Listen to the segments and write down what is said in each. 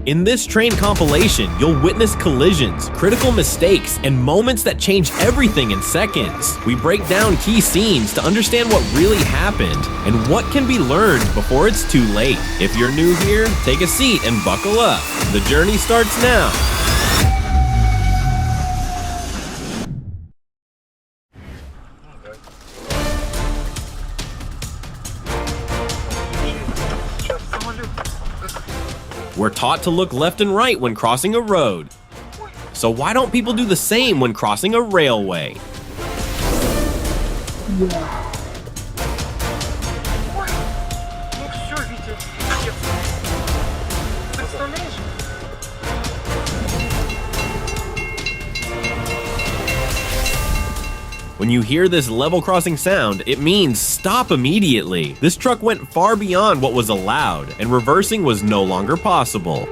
In this train compilation, you'll witness collisions, critical mistakes, and moments that change everything in seconds. We break down key scenes to understand what really happened and what can be learned before it's too late. If you're new here, take a seat and buckle up. The journey starts now. We're taught to look left and right when crossing a road. So why don't people do the same when crossing a railway? When you hear this level crossing sound, it means stop immediately. This truck went far beyond what was allowed, and reversing was no longer possible.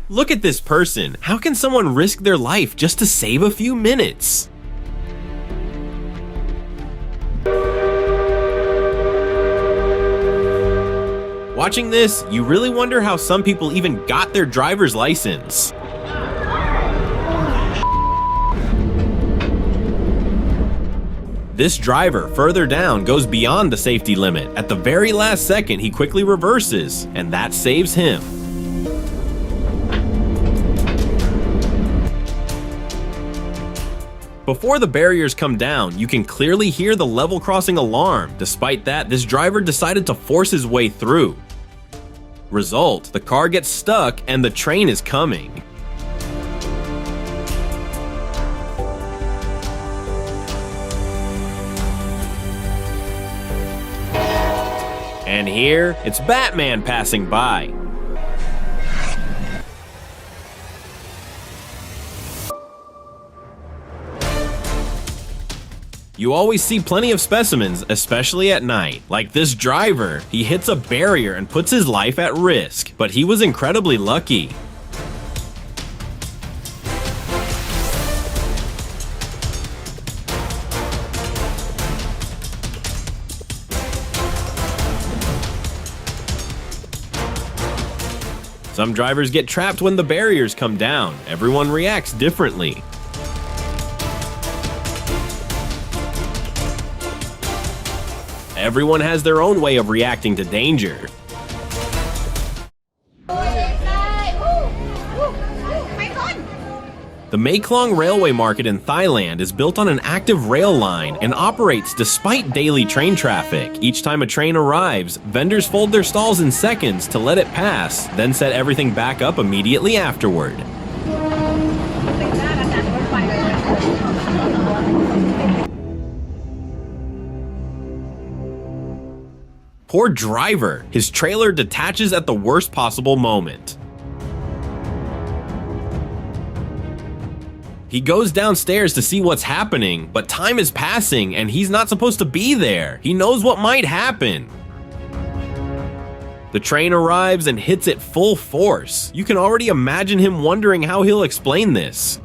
Look at this person. How can someone risk their life just to save a few minutes? Watching this, you really wonder how some people even got their driver's license. This driver further down goes beyond the safety limit. At the very last second, he quickly reverses, and that saves him. Before the barriers come down, you can clearly hear the level crossing alarm. Despite that, this driver decided to force his way through. Result, the car gets stuck and the train is coming. And here, it's Batman passing by. You always see plenty of specimens, especially at night. Like this driver, he hits a barrier and puts his life at risk, but he was incredibly lucky. Some drivers get trapped when the barriers come down. Everyone reacts differently. Everyone has their own way of reacting to danger. The Maeklong Railway Market in Thailand is built on an active rail line and operates despite daily train traffic. Each time a train arrives, vendors fold their stalls in seconds to let it pass, then set everything back up immediately afterward. Poor driver, his trailer detaches at the worst possible moment. He goes downstairs to see what's happening, but time is passing and he's not supposed to be there. He knows what might happen. The train arrives and hits it full force. You can already imagine him wondering how he'll explain this.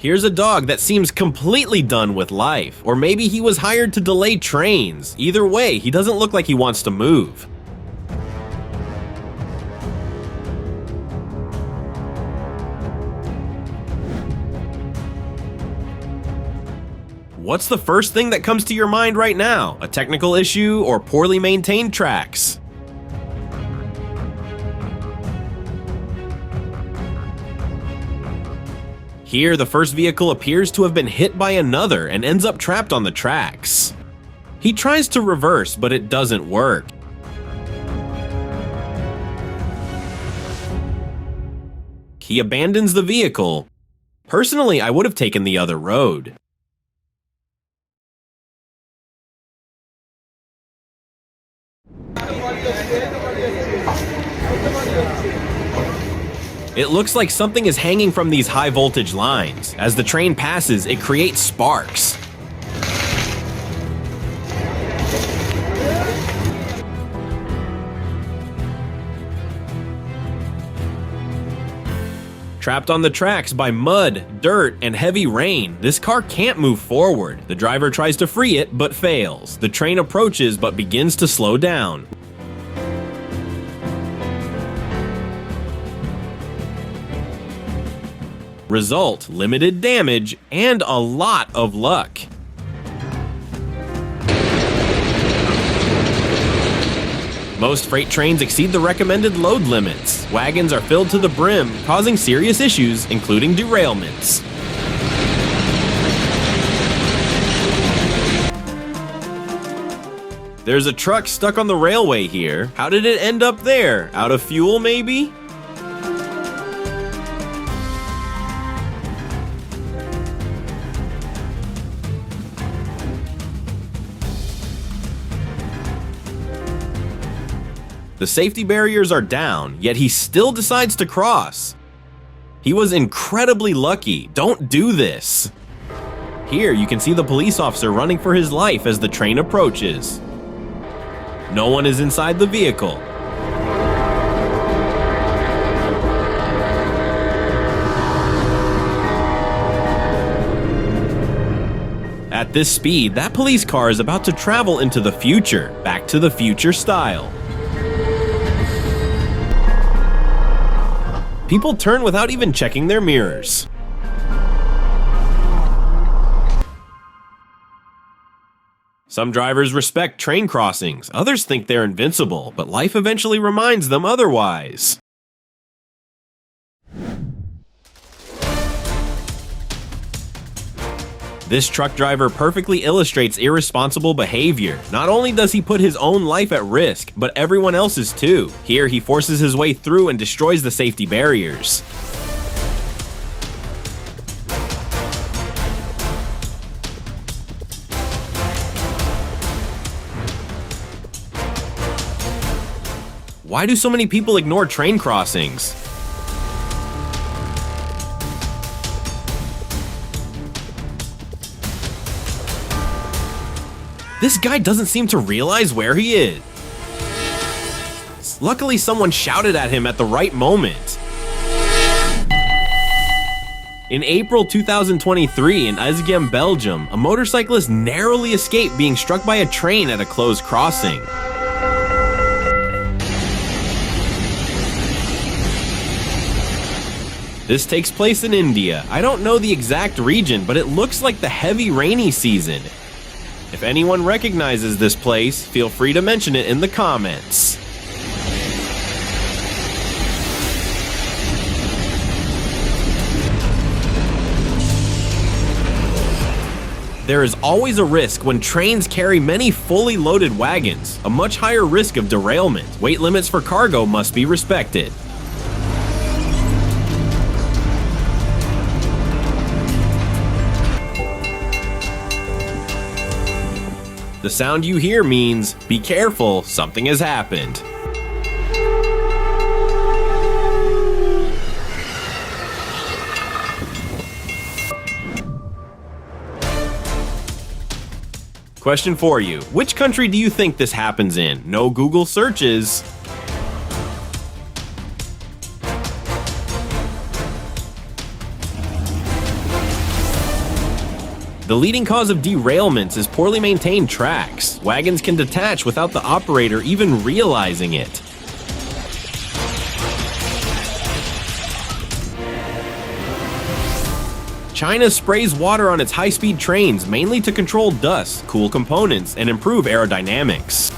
Here's a dog that seems completely done with life, or maybe he was hired to delay trains. Either way, he doesn't look like he wants to move. What's the first thing that comes to your mind right now? A technical issue or poorly maintained tracks? Here, the first vehicle appears to have been hit by another and ends up trapped on the tracks. He tries to reverse, but it doesn't work. He abandons the vehicle. Personally, I would have taken the other road. It looks like something is hanging from these high voltage lines. As the train passes, it creates sparks. Trapped on the tracks by mud, dirt, and heavy rain, this car can't move forward. The driver tries to free it, but fails. The train approaches, but begins to slow down. Result: limited damage and a lot of luck. Most freight trains exceed the recommended load limits. Wagons are filled to the brim, causing serious issues, including derailments. There's a truck stuck on the railway here. How did it end up there? Out of fuel, maybe? The safety barriers are down, yet he still decides to cross. He was incredibly lucky. Don't do this. Here you can see the police officer running for his life as the train approaches. No one is inside the vehicle. At this speed, that police car is about to travel into the future, Back to the Future style. People turn without even checking their mirrors. Some drivers respect train crossings, others think they're invincible, but life eventually reminds them otherwise. This truck driver perfectly illustrates irresponsible behavior. Not only does he put his own life at risk, but everyone else's too. Here he forces his way through and destroys the safety barriers. Why do so many people ignore train crossings? This guy doesn't seem to realize where he is. Luckily, someone shouted at him at the right moment. In April 2023 in Ezegem, Belgium, a motorcyclist narrowly escaped being struck by a train at a closed crossing. This takes place in India. I don't know the exact region, but it looks like the heavy rainy season. If anyone recognizes this place, feel free to mention it in the comments. There is always a risk when trains carry many fully loaded wagons, a much higher risk of derailment. Weight limits for cargo must be respected. The sound you hear means, be careful, something has happened. Question for you. Which country do you think this happens in? No Google searches. The leading cause of derailments is poorly maintained tracks. Wagons can detach without the operator even realizing it. China sprays water on its high-speed trains mainly to control dust, cool components, and improve aerodynamics.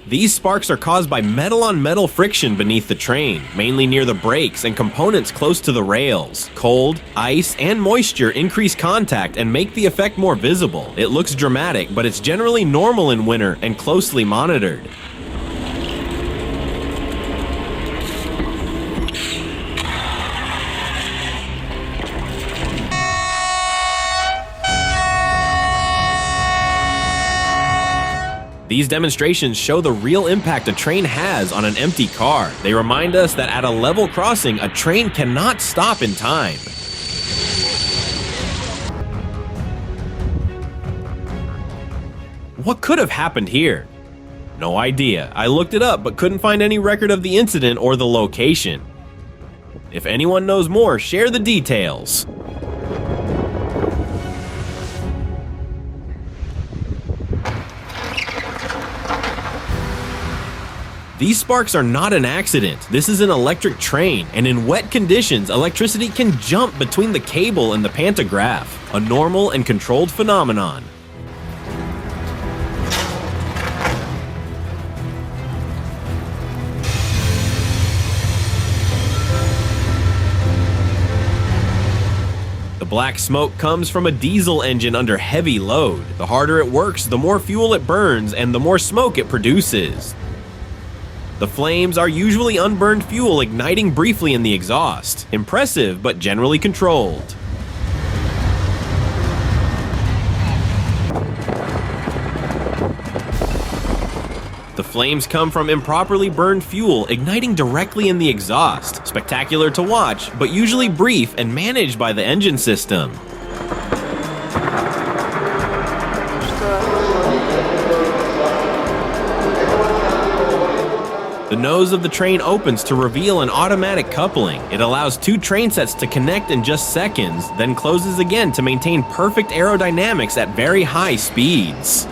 These sparks are caused by metal-on-metal friction beneath the train, mainly near the brakes and components close to the rails. Cold, ice, and moisture increase contact and make the effect more visible. It looks dramatic, but it's generally normal in winter and closely monitored. These demonstrations show the real impact a train has on an empty car. They remind us that at a level crossing, a train cannot stop in time. What could have happened here? No idea. I looked it up but couldn't find any record of the incident or the location. If anyone knows more, share the details. These sparks are not an accident. This is an electric train, and in wet conditions, electricity can jump between the cable and the pantograph, a normal and controlled phenomenon. The black smoke comes from a diesel engine under heavy load. The harder it works, the more fuel it burns, and the more smoke it produces. The flames are usually unburned fuel igniting briefly in the exhaust. Impressive, but generally controlled. The flames come from improperly burned fuel igniting directly in the exhaust. Spectacular to watch, but usually brief and managed by the engine system. The nose of the train opens to reveal an automatic coupling. It allows two train sets to connect in just seconds, then closes again to maintain perfect aerodynamics at very high speeds.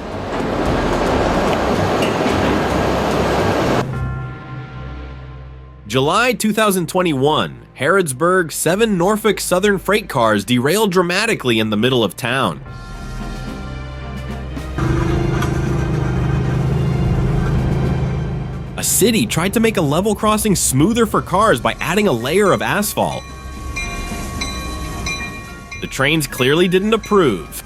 July 2021, Harrodsburg, 7 Norfolk Southern freight cars derailed dramatically in the middle of town. A city tried to make a level crossing smoother for cars by adding a layer of asphalt. The trains clearly didn't approve.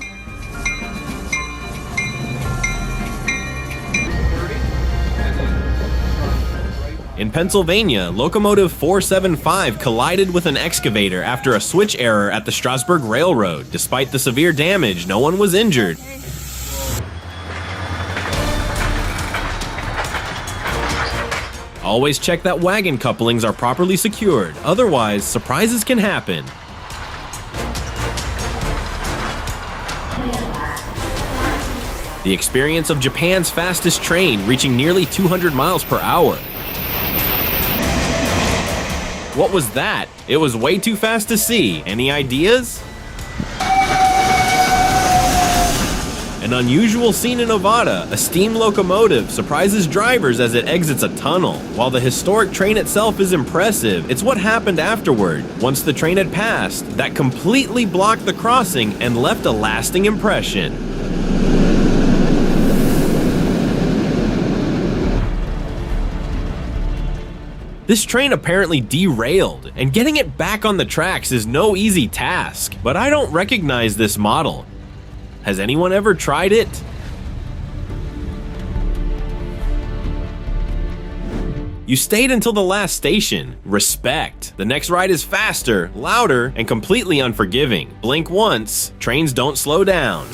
In Pennsylvania, Locomotive 475 collided with an excavator after a switch error at the Strasburg Railroad. Despite the severe damage, no one was injured. Always check that wagon couplings are properly secured, otherwise surprises can happen. The experience of Japan's fastest train reaching nearly 200 miles per hour. What was that? It was way too fast to see. Any ideas? An unusual scene in Nevada, a steam locomotive surprises drivers as it exits a tunnel. While the historic train itself is impressive, it's what happened afterward. Once the train had passed, that completely blocked the crossing and left a lasting impression. This train apparently derailed, and getting it back on the tracks is no easy task, but I don't recognize this model. Has anyone ever tried it? You stayed until the last station. Respect. The next ride is faster, louder, and completely unforgiving. Blink once, trains don't slow down.